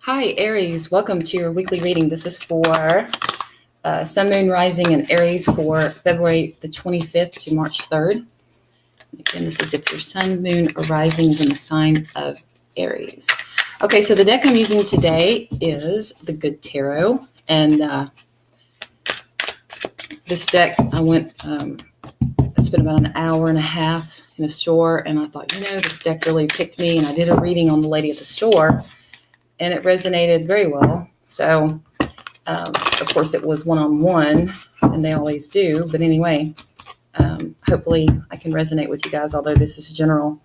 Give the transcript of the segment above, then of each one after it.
Hi, Aries. Welcome to your weekly reading. This is for Sun, Moon, Rising, and Aries for February the 25th to March 3rd. Again, this is if your Sun, Moon, or Rising is in the sign of Aries. Okay, so the deck I'm using today is the Good Tarot. And this deck, I spent about an hour and a half in a store, and I thought, this deck really picked me, and I did a reading on the lady at the store, and it resonated very well. So, of course, it was one-on-one, and they always do. But anyway, hopefully I can resonate with you guys, although this is general.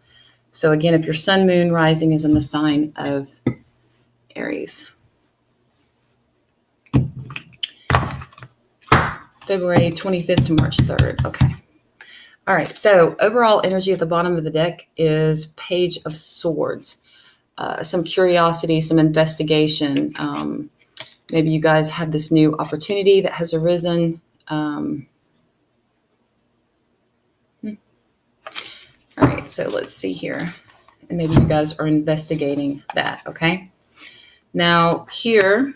So again, if your Sun, Moon, Rising is in the sign of Aries. February 25th to March 3rd. Okay. All right. So overall energy at the bottom of the deck is Page of Swords. Some curiosity, some investigation. Maybe you guys have this new opportunity that has arisen. All right, so let's see here. And maybe you guys are investigating that, okay? Now, here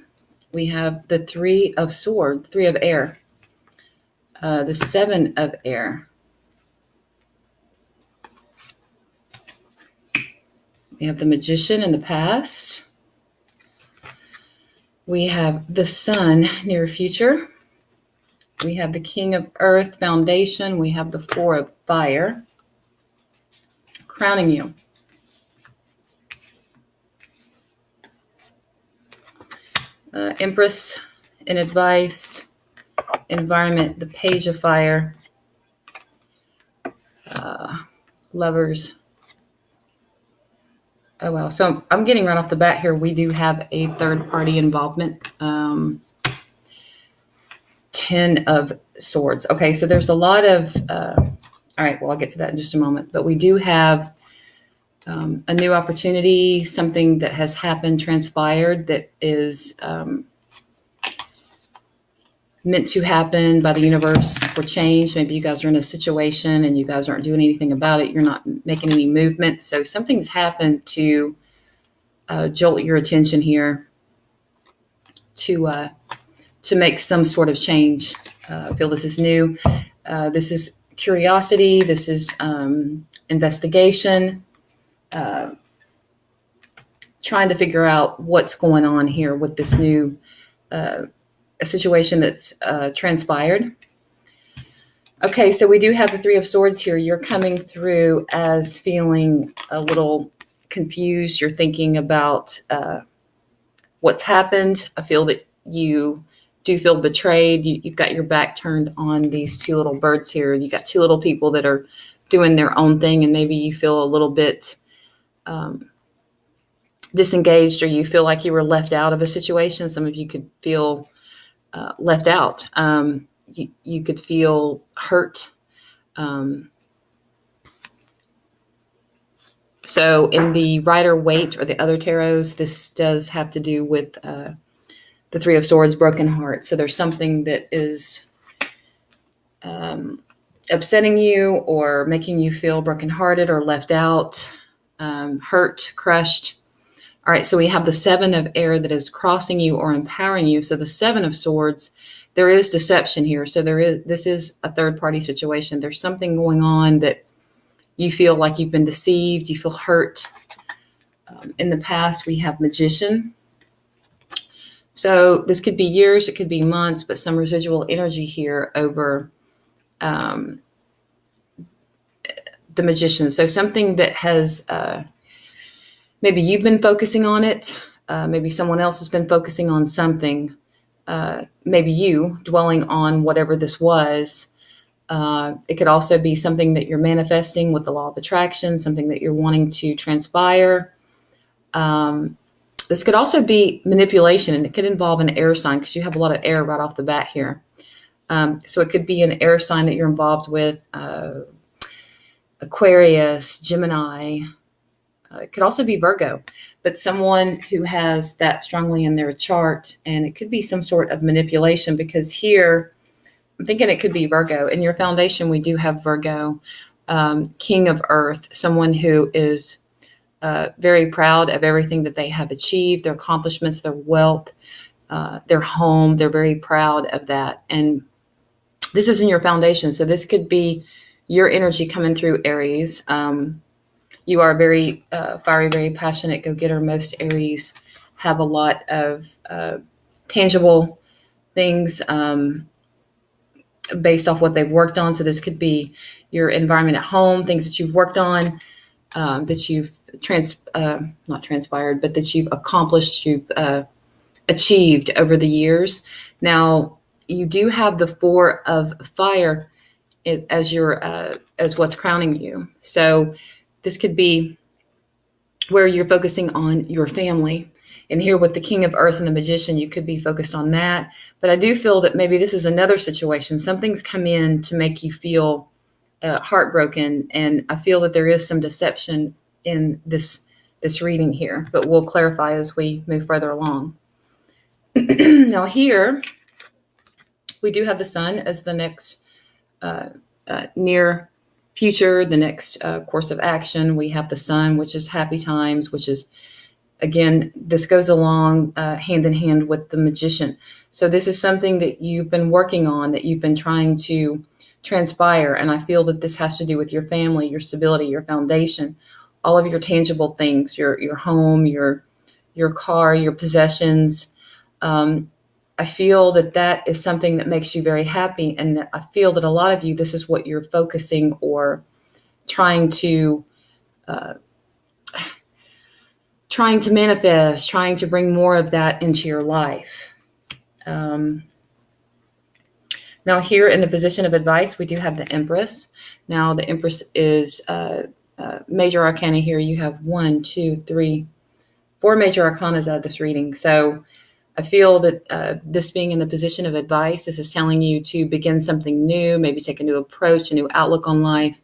we have the Three of Swords, Three of Air, the Seven of Air. We have the Magician in the past. We have the Sun, near future. We have the King of Earth, foundation. We have the Four of Fire, crowning you. Empress in advice, environment, the Page of Fire, Lovers. Oh, wow. So I'm getting right off the bat here. We do have a third party involvement. 10 of Swords. Okay, so there's a lot of, all right, well, I'll get to that in just a moment. But we do have a new opportunity, something that has happened, transpired, that is meant to happen by the universe for change. Maybe you guys are in a situation and you guys aren't doing anything about it. You're not making any movement. So something's happened to jolt your attention here to make some sort of change. I feel this is new. This is curiosity. This is investigation. Trying to figure out what's going on here with this new a situation that's transpired. Okay, so we do have the Three of Swords here. You're coming through as feeling a little confused. You're thinking about what's happened. I feel that you do feel betrayed. You've got your back turned on these two little birds here. You got two little people that are doing their own thing, and maybe you feel a little bit disengaged, or you feel like you were left out of a situation. Some of you could feel left out. You could feel hurt. So in the Rider-Waite or the other tarots, this does have to do with the Three of Swords, broken heart. So there's something that is upsetting you or making you feel brokenhearted or left out, hurt, crushed. All right, so we have the Seven of Air that is crossing you or empowering you. So the Seven of Swords, there is deception here. So this is a third-party situation. There's something going on that you feel like you've been deceived. You feel hurt. In the past, we have Magician. So this could be years, it could be months, but some residual energy here over the Magician. So something that has... maybe you've been focusing on it. Maybe someone else has been focusing on something. Maybe you dwelling on whatever this was. It could also be something that you're manifesting with the law of attraction, something that you're wanting to transpire. This could also be manipulation, and it could involve an air sign because you have a lot of air right off the bat here. So it could be an air sign that you're involved with, Aquarius, Gemini. It could also be Virgo, but someone who has that strongly in their chart, and it could be some sort of manipulation because here, I'm thinking it could be Virgo. In your foundation, we do have Virgo, King of Earth, someone who is very proud of everything that they have achieved, their accomplishments, their wealth, their home. They're very proud of that. And this is in your foundation. So this could be your energy coming through, Aries. You are very fiery, very passionate go-getter. Most Aries have a lot of tangible things based off what they've worked on. So this could be your environment at home, things that you've worked on, that you've not transpired, but that you've accomplished, you've achieved over the years. Now, you do have the 4 of fire as your as what's crowning you. So this could be where you're focusing on your family. And here with the King of Earth and the Magician, you could be focused on that. But I do feel that maybe this is another situation. Something's come in to make you feel heartbroken. And I feel that there is some deception in this reading here. But we'll clarify as we move further along. Now here, we do have the Sun as the next near future, the next course of action. We have the Sun, which is happy times, which is, again, this goes along hand in hand with the Magician. So this is something that you've been working on, that you've been trying to transpire. And I feel that this has to do with your family, your stability, your foundation, all of your tangible things, your home, your car, your possessions. I feel that that is something that makes you very happy. And I feel that a lot of you, this is what you're focusing or trying to manifest, trying to bring more of that into your life. Now here in the position of advice, we do have the Empress. Now the Empress is major arcana here. You have 1, 2, 3, 4 major arcanas out of this reading. So I feel that this being in the position of advice, this is telling you to begin something new, maybe take a new approach, a new outlook on life.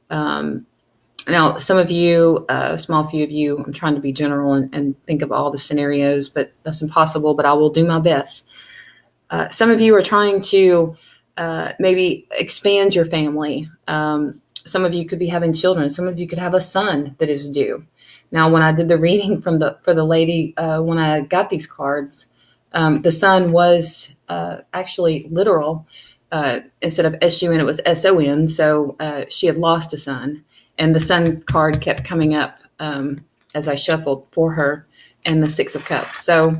Now, some of you, a small few of you, I'm trying to be general and think of all the scenarios, but that's impossible, but I will do my best. Some of you are trying to maybe expand your family. Some of you could be having children. Some of you could have a son that is due. Now, when I did the reading for the lady, when I got these cards, the sun was actually literal. Instead of S-U-N, it was S-O-N. So she had lost a son. And the sun card kept coming up as I shuffled for her, and the 6 of Cups. So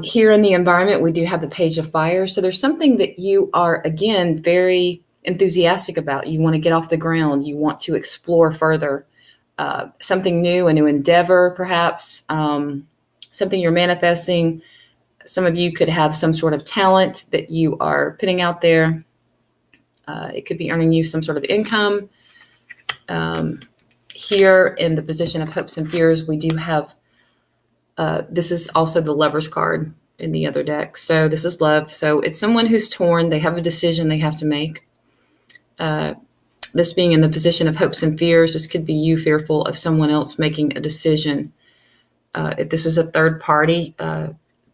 here in the environment, we do have the Page of Fire. So there's something that you are, again, very enthusiastic about. You want to get off the ground. You want to explore further. Something new, a new endeavor, perhaps, something you're manifesting. Some of you could have some sort of talent that you are putting out there. It could be earning you some sort of income. Here in the position of hopes and fears, we do have, this is also the Lover's card in the other deck. So this is love. So it's someone who's torn. They have a decision they have to make. This being in the position of hopes and fears, this could be you fearful of someone else making a decision. If this is a third party,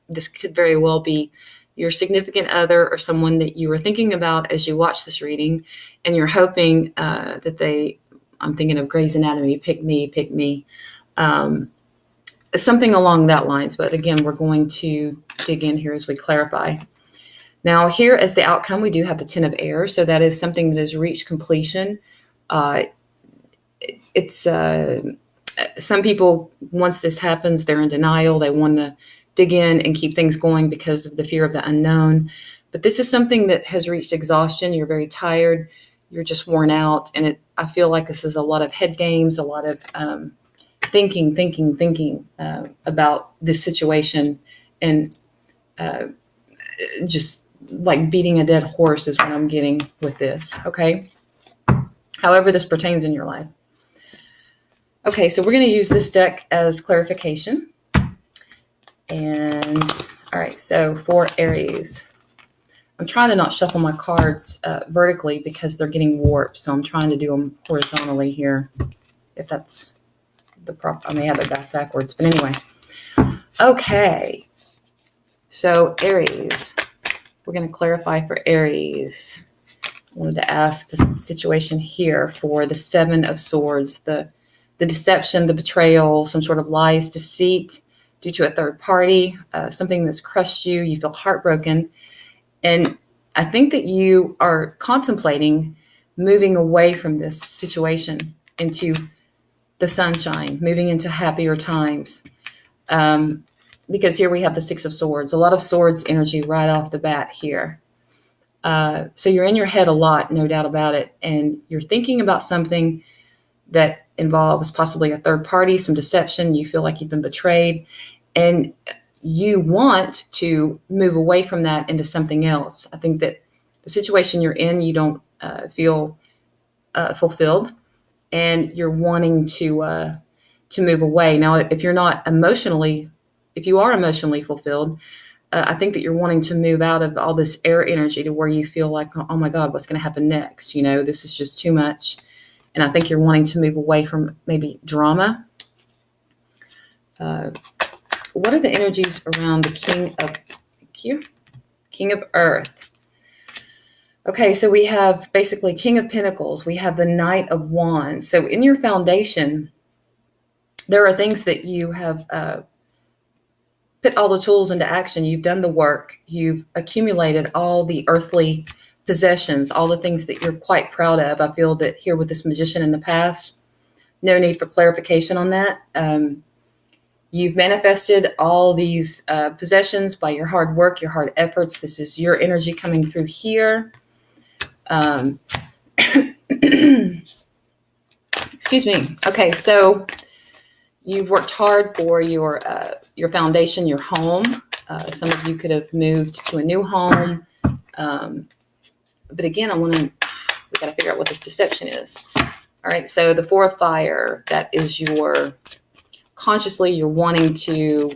this could very well be your significant other or someone that you were thinking about as you watch this reading, and you're hoping that they, I'm thinking of Grey's Anatomy, pick me, something along that lines. But again, we're going to dig in here as we clarify. Now here as the outcome, we do have the 10 of Air. So that is something that has reached completion. It's some people, once this happens, they're in denial. They want to dig in and keep things going because of the fear of the unknown. But this is something that has reached exhaustion. You're very tired. You're just worn out. And I feel like this is a lot of head games, a lot of thinking about this situation, and just like beating a dead horse is what I'm getting with this. Okay. However this pertains in your life. Okay, so we're going to use this deck as clarification. And all right, so for Aries, I'm trying to not shuffle my cards vertically because they're getting warped. So I'm trying to do them horizontally here, if that's the proper. I may have it backwards, but anyway. Okay, so Aries, we're going to clarify for Aries. I wanted to ask the situation here for the 7 of Swords, the the deception, the betrayal, some sort of lies, deceit due to a third party, something that's crushed you. You feel heartbroken. And I think that you are contemplating moving away from this situation into the sunshine, moving into happier times. Because here we have the Six of Swords, a lot of swords energy right off the bat here. So you're in your head a lot, no doubt about it. And you're thinking about something that involves possibly a third party, some deception. You feel like you've been betrayed. And you want to move away from that into something else. I think that the situation you're in, you don't feel fulfilled, and you're wanting to move away. Now, if you are emotionally fulfilled, I think that you're wanting to move out of all this air energy to where you feel like, oh my God, what's going to happen next? This is just too much. And I think you're wanting to move away from maybe drama. What are the energies around the King of Earth? Okay, so we have basically King of Pentacles. We have the Knight of Wands. So in your foundation, there are things that you have put all the tools into action. You've done the work. You've accumulated all the earthly possessions, all the things that you're quite proud of. I feel that here with this Magician in the past, no need for clarification on that. You've manifested all these possessions by your hard work, your hard efforts. This is your energy coming through here. Excuse me. Okay, so you've worked hard for your foundation, your home. Some of you could have moved to a new home. But again, we got to figure out what this deception is. All right, so the Four of Fire, that is you're wanting to,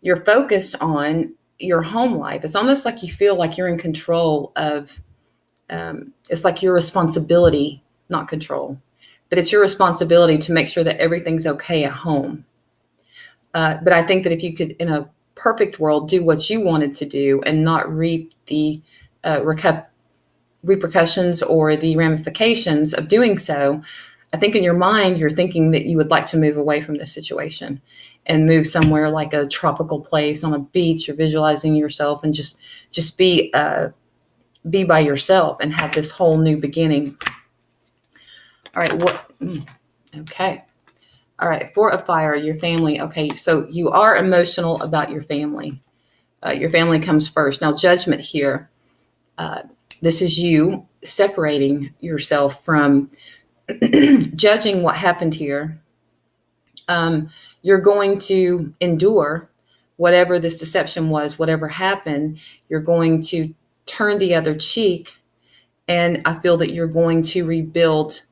you're focused on your home life. It's almost like you feel like you're in control of, it's like your responsibility, not control, but it's your responsibility to make sure that everything's okay at home. But I think that if you could, in a perfect world, do what you wanted to do and not reap the repercussions or the ramifications of doing so, I think in your mind, you're thinking that you would like to move away from this situation and move somewhere like a tropical place on a beach. You're visualizing yourself and just be by yourself and have this whole new beginning. All right. Okay. All right. Four of Fire, your family. Okay. So you are emotional about your family. Your family comes first. Now, Judgment here. This is you separating yourself from judging what happened here. You're going to endure whatever this deception was, whatever happened. You're going to turn the other cheek. And I feel that you're going to rebuild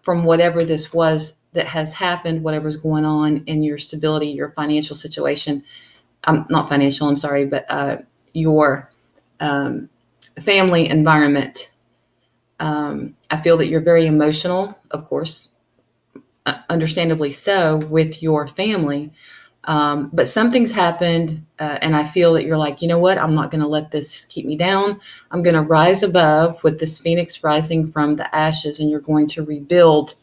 from whatever this was that has happened, whatever's going on in your stability, your financial situation. Not financial, I'm sorry, but your family environment. I feel that you're very emotional, of course, understandably so, with your family. But something's happened, and I feel that you're like, you know what? I'm not going to let this keep me down. I'm going to rise above with this phoenix rising from the ashes, and you're going to rebuild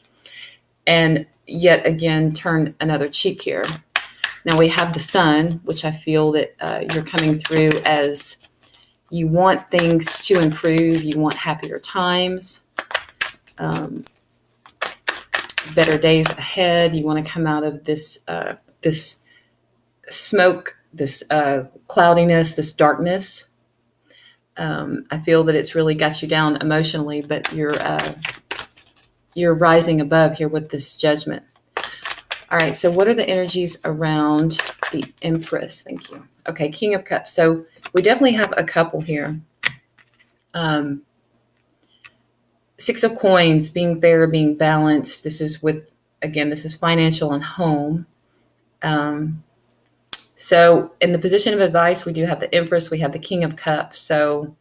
and yet again turn another cheek here. Now we have the Sun, which I feel that you're coming through as you want things to improve. You want happier times, better days ahead. You want to come out of this smoke, this cloudiness, this darkness. I feel that it's really got you down emotionally, but you're rising above here with this Judgment. All right, so what are the energies around the Empress? Thank you. Okay, King of Cups. So we definitely have a couple here. Six of Coins, being fair, being balanced. This is this is financial and home. So in the position of advice, we do have the Empress, we have the King of Cups. So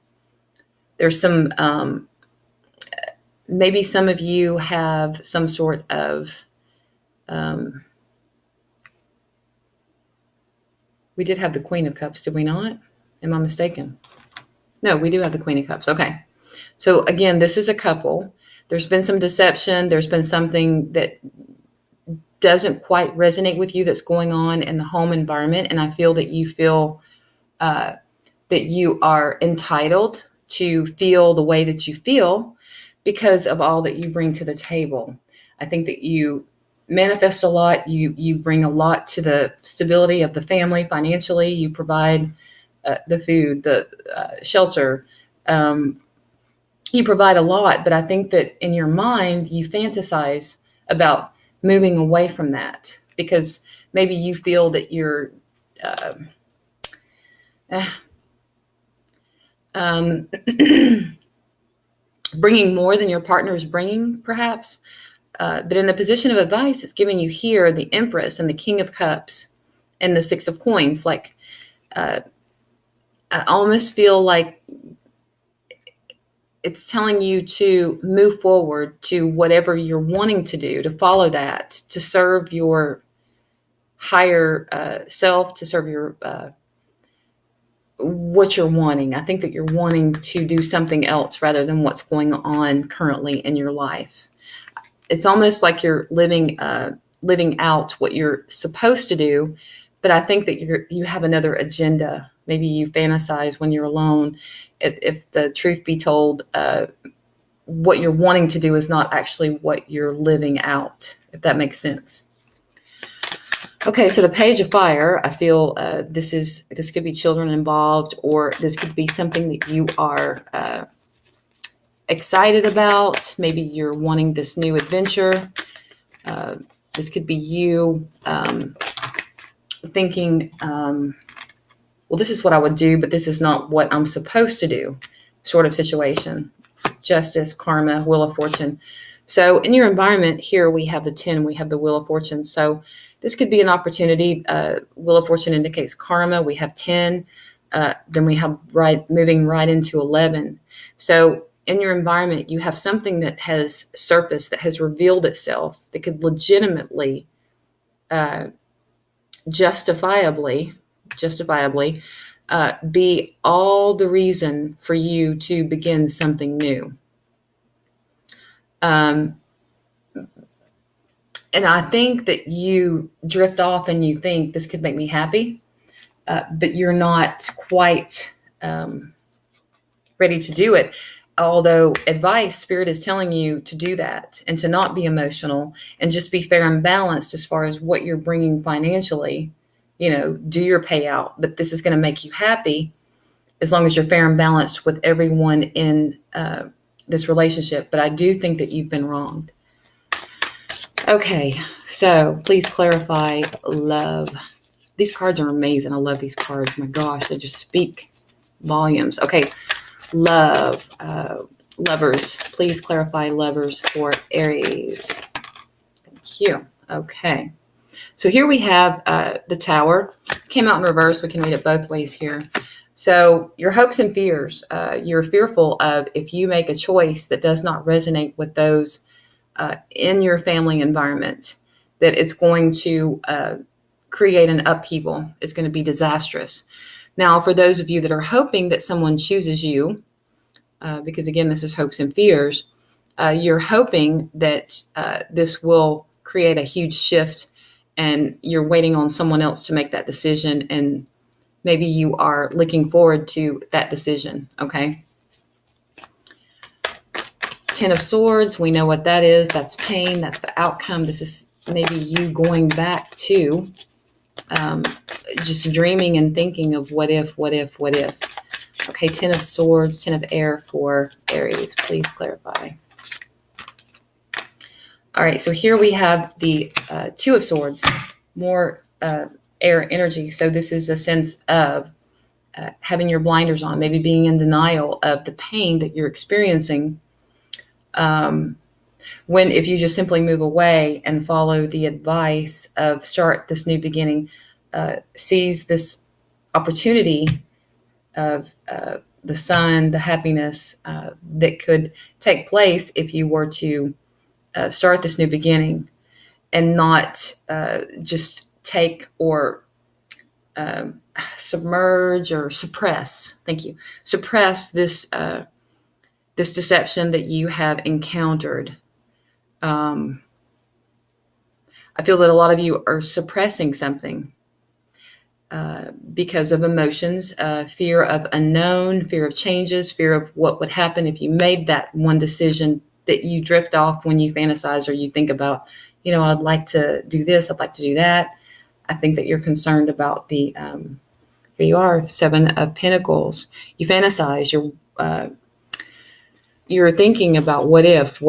there's some, maybe some of you have some sort of, we did have the Queen of Cups, did we not? Am I mistaken? No, we do have the Queen of Cups. Okay. So again, this is a couple There's been some deception. There's been something that doesn't quite resonate with you that's going on in the home environment. And I feel that you feel that you are entitled to feel the way that you feel because of all that you bring to the table. I think that you manifest a lot. You bring a lot to the stability of the family financially. You provide the food, the shelter. You provide a lot, but I think that in your mind, you fantasize about moving away from that because maybe you feel that you're uh, um, bringing more than your partner is bringing, perhaps. But in the position of advice, it's giving you here the Empress and the King of Cups and the Six of Coins. Like, I almost feel like it's telling you to move forward to whatever you're wanting to do, to follow that, to serve your higher self, to serve your what you're wanting. I think that you're wanting to do something else rather than what's going on currently in your life. It's almost like you're living out what you're supposed to do, but I think that you have another agenda. Maybe you fantasize when you're alone. If the truth be told, what you're wanting to do is not actually what you're living out, if that makes sense. Okay, so the Page of Fire, I feel this could be children involved, or this could be something that you are excited about. Maybe you're wanting this new adventure. This could be you thinking, well, this is what I would do, but this is not what I'm supposed to do, sort of situation. Justice, karma, Wheel of Fortune. So in your environment here, we have the 10, we have the Wheel of Fortune. So this could be an opportunity. Wheel of Fortune indicates karma. We have 10. Then we have moving right into 11. So in your environment, you have something that has surfaced, that has revealed itself, that could legitimately, justifiably, be all the reason for you to begin something new. And I think that you drift off and you think this could make me happy, but you're not quite ready to do it. Although Spirit is telling you to do that and to not be emotional and just be fair and balanced as far as what you're bringing financially. Do your payout, but this is going to make you happy as long as you're fair and balanced with everyone in this relationship. But I do think that you've been wronged. Okay, so please clarify love. These cards are amazing. I love these cards. My gosh, they just speak volumes. Okay, love. Lovers. Please clarify lovers for Aries. Thank you. Okay. So here we have the Tower. Came out in reverse. We can read it both ways here. So your hopes and fears. You're fearful of if you make a choice that does not resonate with those in your family environment, that it's going to create an upheaval. It's going to be disastrous. Now, for those of you that are hoping that someone chooses you, because again, this is hopes and fears, you're hoping that this will create a huge shift, and you're waiting on someone else to make that decision, and maybe you are looking forward to that decision, okay? Ten of Swords, we know what that is. That's pain. That's the outcome. This is maybe you going back to just dreaming and thinking of what if. Okay, Ten of Swords, Ten of Air for Aries. Please clarify. All right, so here we have the Two of Swords, more air energy. So this is a sense of having your blinders on, maybe being in denial of the pain that you're experiencing. When if you just simply move away and follow the advice of start this new beginning, seize this opportunity of the sun, the happiness that could take place if you were to start this new beginning, and not just take or submerge or suppress. Thank you. Suppress this this deception that you have encountered. I feel that a lot of you are suppressing something because of emotions, fear of unknown, fear of changes, fear of what would happen if you made that one decision that you drift off when you fantasize or you think about, I'd like to do this, I'd like to do that. I think that you're concerned about the, here you are, Seven of Pentacles. You fantasize, you're thinking about what if.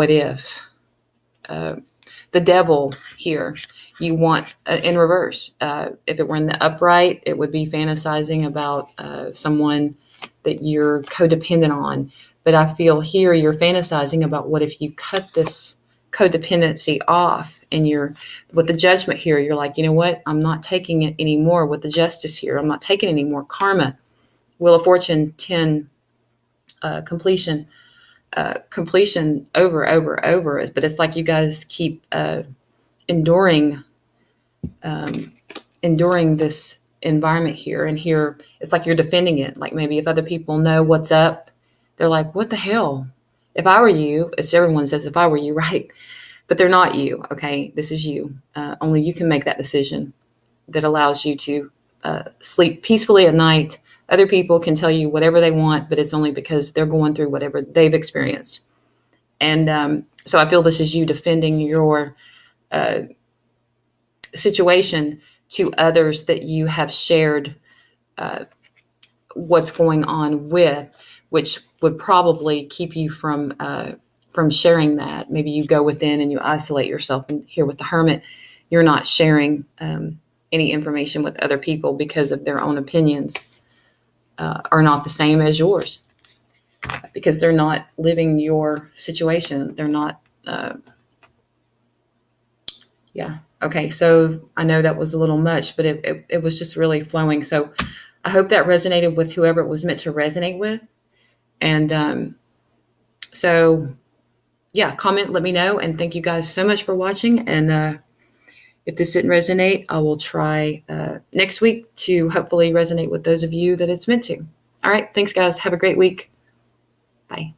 The devil here, you want in reverse. If it were in the upright, it would be fantasizing about someone that you're codependent on. But I feel here you're fantasizing about what if you cut this codependency off, and you're with the Judgment here, you're like, you know what? I'm not taking it anymore. With the Justice here, I'm not taking any more karma. Wheel of Fortune 10, completion. Completion over, but it's like you guys keep enduring this environment here, and here it's like you're defending it. Like maybe if other people know what's up, they're like, what the hell? If I were you, it's everyone says if I were you, right? But they're not you. Okay, this is you. Only you can make that decision that allows you to sleep peacefully at night. Other people can tell you whatever they want, but it's only because they're going through whatever they've experienced. And so I feel this is you defending your situation to others that you have shared what's going on with, which would probably keep you from sharing that. Maybe you go within and you isolate yourself. And here with the Hermit, you're not sharing any information with other people because of their own opinions. Are not the same as yours because they're not living your situation. They're not, yeah. Okay. So I know that was a little much, but it was just really flowing. So I hope that resonated with whoever it was meant to resonate with. And so, yeah, comment, let me know. And thank you guys so much for watching. And if this didn't resonate, I will try next week to hopefully resonate with those of you that it's meant to. All right. Thanks, guys. Have a great week. Bye.